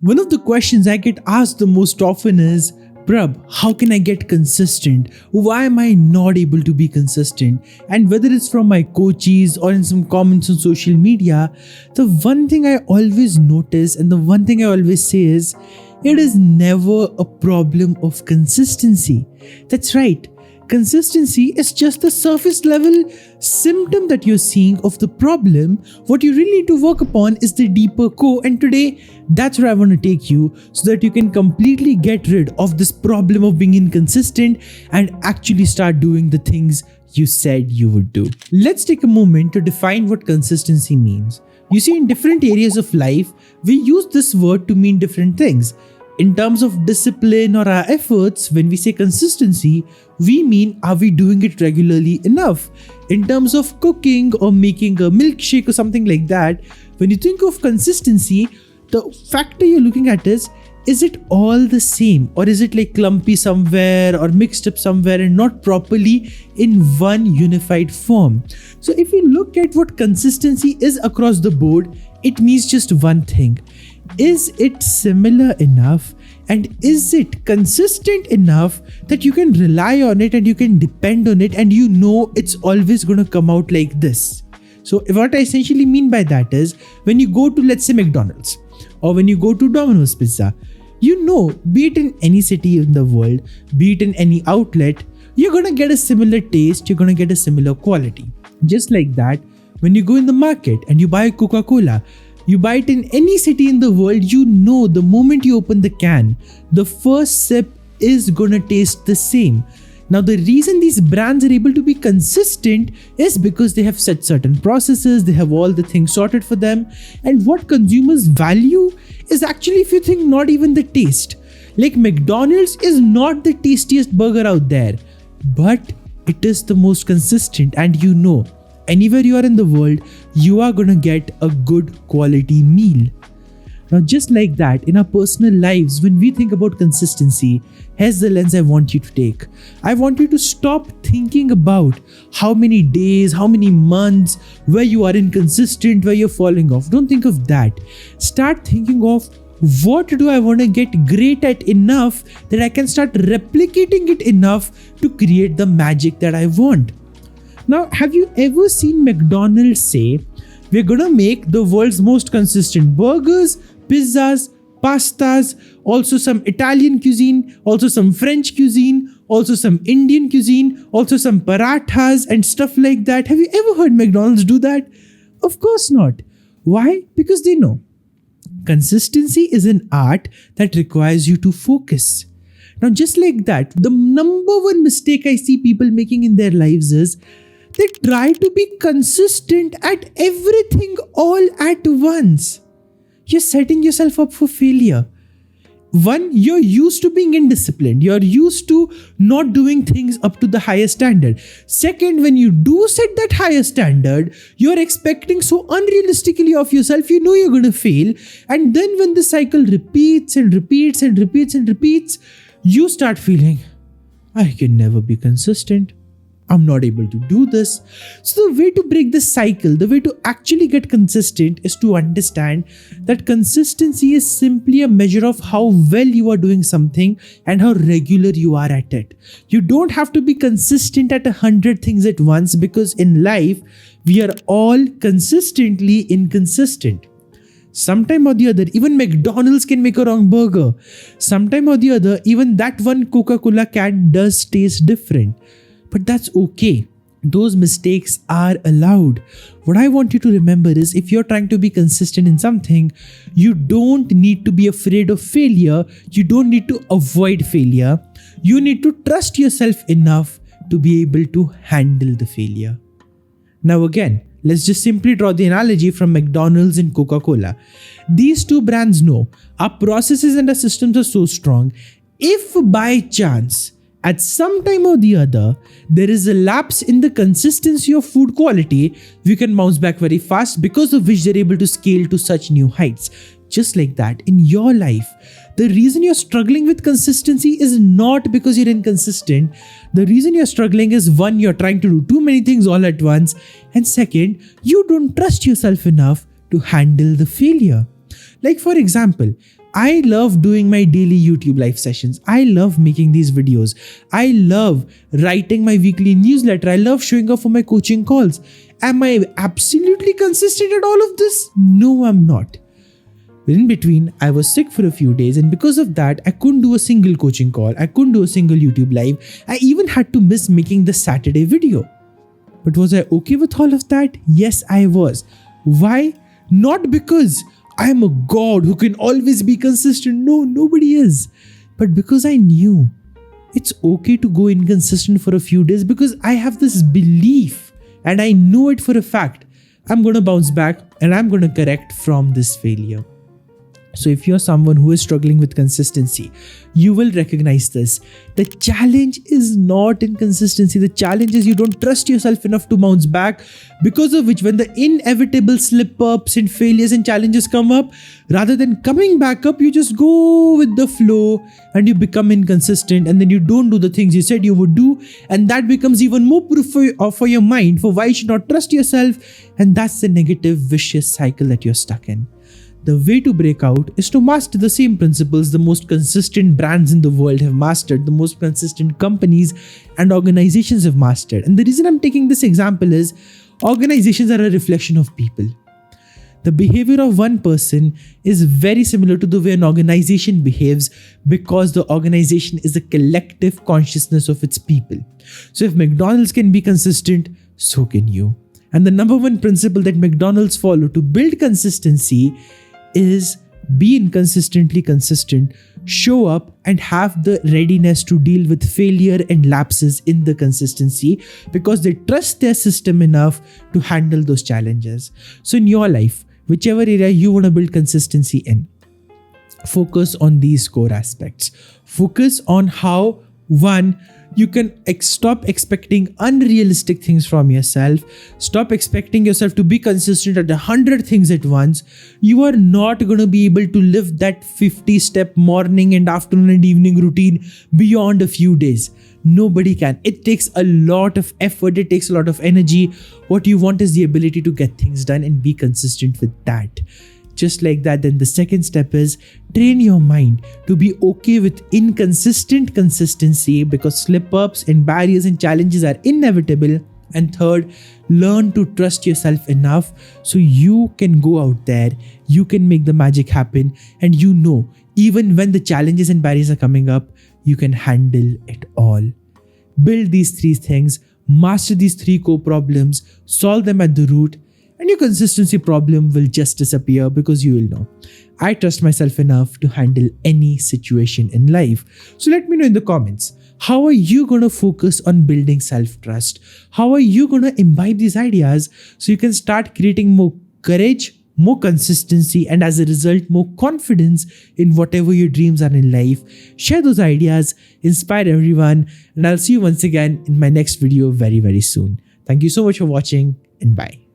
One of the questions I get asked the most often is, Prab, how can I get consistent? Why am I not able to be consistent? And whether it's from my coaches or in some comments on social media, the one thing I always notice and the one thing I always say is, it is never a problem of consistency. That's right. Consistency is just the surface level symptom that you're seeing of the problem. What you really need to work upon is the deeper core, and today that's where I want to take you so that you can completely get rid of this problem of being inconsistent and actually start doing the things you said you would do. Let's take a moment to define what consistency means. You see, in different areas of life, we use this word to mean different things. In terms of discipline or our efforts, when we say consistency, we mean, are we doing it regularly enough? In terms of cooking or making a milkshake or something like that, when you think of consistency, the factor you're looking at is it all the same, or is it like clumpy somewhere or mixed up somewhere and not properly in one unified form? So if you look at what consistency is across the board, it means just one thing. Is it similar enough, and is it consistent enough that you can rely on it and you can depend on it and you know it's always going to come out like this? So what I essentially mean by that is, when you go to, let's say, McDonald's, or when you go to Domino's Pizza, you know, be it in any city in the world, be it in any outlet, you're going to get a similar taste, you're going to get a similar quality. Just like that, when you go in the market and you buy Coca-Cola, you buy it in any city in the world, you know the moment you open the can, the first sip is gonna taste the same. Now, the reason these brands are able to be consistent is because they have set certain processes, they have all the things sorted for them, and what consumers value is actually, if you think, not even the taste. Like McDonald's is not the tastiest burger out there, but it is the most consistent, and you know, anywhere you are in the world, you are gonna get a good quality meal. Now, just like that, in our personal lives, when we think about consistency, here's the lens I want you to take. I want you to stop thinking about how many days, how many months, where you are inconsistent, where you're falling off. Don't think of that. Start thinking of, what do I want to get great at enough that I can start replicating it enough to create the magic that I want. Now, have you ever seen McDonald's say, we're gonna make the world's most consistent burgers, pizzas, pastas, also some Italian cuisine, also some French cuisine, also some Indian cuisine, also some parathas and stuff like that? Have you ever heard McDonald's do that? Of course not. Why? Because they know consistency is an art that requires you to focus. Now, just like that, the number one mistake I see people making in their lives is they try to be consistent at everything all at once. You're setting yourself up for failure. One, you're used to being indisciplined. You're used to not doing things up to the highest standard. Second, when you do set that higher standard, you're expecting so unrealistically of yourself, you know you're going to fail. And then when the cycle repeats and repeats and repeats and repeats, you start feeling, I can never be consistent. I'm not able to do this. So the way to break this cycle, the way to actually get consistent is to understand that consistency is simply a measure of how well you are doing something and how regular you are at it. You don't have to be consistent at 100 things at once, because in life, we are all consistently inconsistent. Sometime or the other, even McDonald's can make a wrong burger. Sometime or the other, even that one Coca-Cola can does taste different. But that's okay. Those mistakes are allowed. What I want you to remember is, if you're trying to be consistent in something, you don't need to be afraid of failure. You don't need to avoid failure. You need to trust yourself enough to be able to handle the failure. Now again, let's just simply draw the analogy from McDonald's and Coca-Cola. These two brands know our processes and our systems are so strong. If by chance, at some time or the other, there is a lapse in the consistency of food quality, we can bounce back very fast, because of which they're able to scale to such new heights. Just like that, in your life, the reason you're struggling with consistency is not because you're inconsistent. The reason you're struggling is, one, you're trying to do too many things all at once, and second, you don't trust yourself enough to handle the failure. Like, for example, I love doing my daily YouTube live sessions. I love making these videos. I love writing my weekly newsletter. I love showing up for my coaching calls. Am I absolutely consistent at all of this? No, I'm not. In between, I was sick for a few days, and because of that, I couldn't do a single coaching call. I couldn't do a single YouTube live. I even had to miss making the Saturday video. But was I okay with all of that? Yes, I was. Why? Not because I am a god who can always be consistent. No, nobody is. But because I knew it's okay to go inconsistent for a few days, because I have this belief and I know it for a fact. I'm going to bounce back and I'm going to correct from this failure. So if you're someone who is struggling with consistency, you will recognize this. The challenge is not inconsistency. The challenge is you don't trust yourself enough to bounce back, because of which when the inevitable slip-ups and failures and challenges come up, rather than coming back up, you just go with the flow and you become inconsistent, and then you don't do the things you said you would do, and that becomes even more proof for your mind for why you should not trust yourself, and that's the negative vicious cycle that you're stuck in. The way to break out is to master the same principles the most consistent brands in the world have mastered, the most consistent companies and organizations have mastered. And the reason I'm taking this example is organizations are a reflection of people. The behavior of one person is very similar to the way an organization behaves, because the organization is a collective consciousness of its people. So if McDonald's can be consistent, so can you. And the number one principle that McDonald's follow to build consistency is be inconsistently consistent, show up and have the readiness to deal with failure and lapses in the consistency, because they trust their system enough to handle those challenges. So in your life, whichever area you want to build consistency in, focus on these core aspects. Focus on how, one, you can stop expecting unrealistic things from yourself. Stop expecting yourself to be consistent at 100 things at once. You are not going to be able to live that 50-step morning and afternoon and evening routine beyond a few days. Nobody can. It takes a lot of effort. It takes a lot of energy. What you want is the ability to get things done and be consistent with that. Just like that, then the second step is train your mind to be okay with inconsistent consistency, because slip-ups and barriers and challenges are inevitable. And third, learn to trust yourself enough so you can go out there, you can make the magic happen, and you know, even when the challenges and barriers are coming up, you can handle it all. Build these three things, master these three core problems, solve them at the root, and your consistency problem will just disappear, because you will know, I trust myself enough to handle any situation in life. So let me know in the comments, how are you going to focus on building self-trust? How are you going to imbibe these ideas so you can start creating more courage, more consistency, and as a result, more confidence in whatever your dreams are in life? Share those ideas, inspire everyone, and I'll see you once again in my next video very, very soon. Thank you so much for watching, and bye.